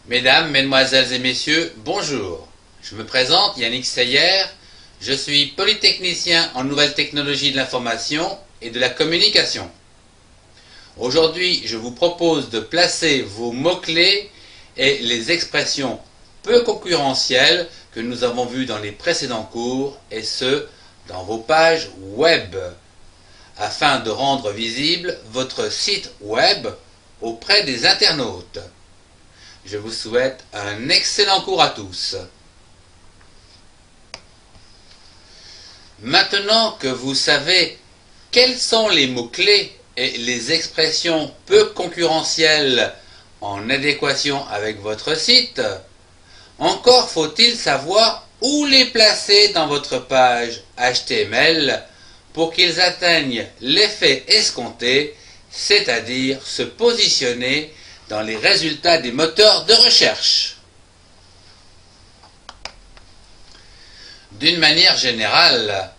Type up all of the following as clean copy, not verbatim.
Mesdames, Mesdemoiselles et Messieurs, bonjour. Je me présente, Yannick Seyer. Je suis polytechnicien en nouvelles technologies de l'information et de la communication. Aujourd'hui, je vous propose de placer vos mots-clés et les expressions peu concurrentielles que nous avons vues dans les précédents cours, et ce, dans vos pages web, afin de rendre visible votre site web auprès des internautes. Je vous souhaite un excellent cours à tous. Maintenant que vous savez quels sont les mots-clés et les expressions peu concurrentielles en adéquation avec votre site, encore faut-il savoir où les placer dans votre page HTML pour qu'ils atteignent l'effet escompté, c'est-à-dire se positionner dans les résultats des moteurs de recherche. D'une manière générale,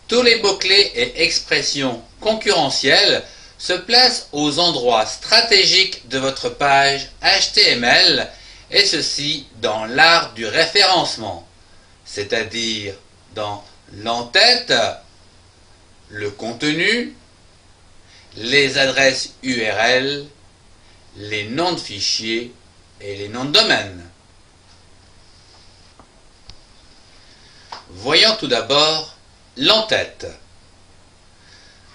tous les mots-clés et expressions concurrentielles se placent aux endroits stratégiques de votre page HTML, et ceci dans l'art du référencement, c'est-à-dire dans l'entête, le contenu, les adresses URL, les noms de fichiers et les noms de domaine. Voyons tout d'abord l'entête.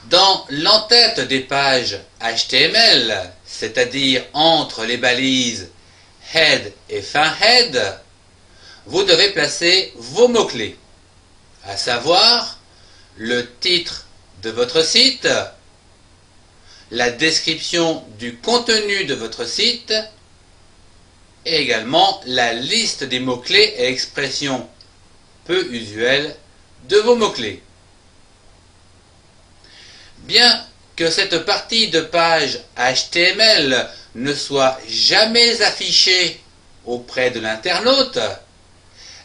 Dans l'entête des pages HTML, c'est-à-dire entre les balises head et fin head, vous devez placer vos mots-clés, à savoir le titre de votre site, la description du contenu de votre site et également la liste des mots-clés et expressions peu usuelles de vos mots-clés. Bien que cette partie de page HTML ne soit jamais affichée auprès de l'internaute,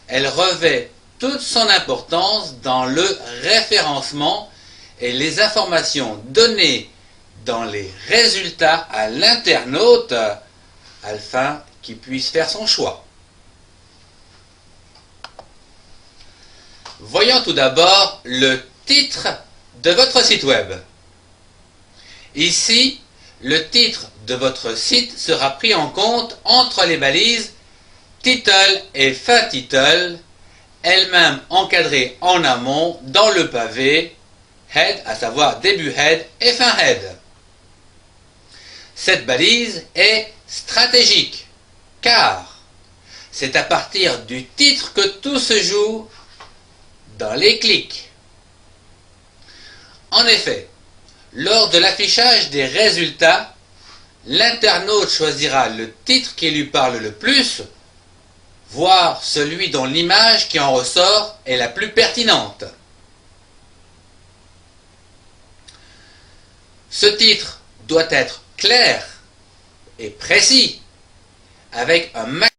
elle revêt toute son importance dans le référencement et les informations données dans les résultats à l'internaute afin qu'il puisse faire son choix. Voyons tout d'abord le titre de votre site web. Ici, le titre de votre site sera pris en compte entre les balises title et fin title, elles-mêmes encadrées en amont dans le pavé head, à savoir début head et fin head. Cette balise est stratégique, car c'est à partir du titre que tout se joue dans les clics. En effet, lors de l'affichage des résultats, l'internaute choisira le titre qui lui parle le plus, voire celui dont l'image qui en ressort est la plus pertinente. Ce titre doit être clair et précis, avec un maximum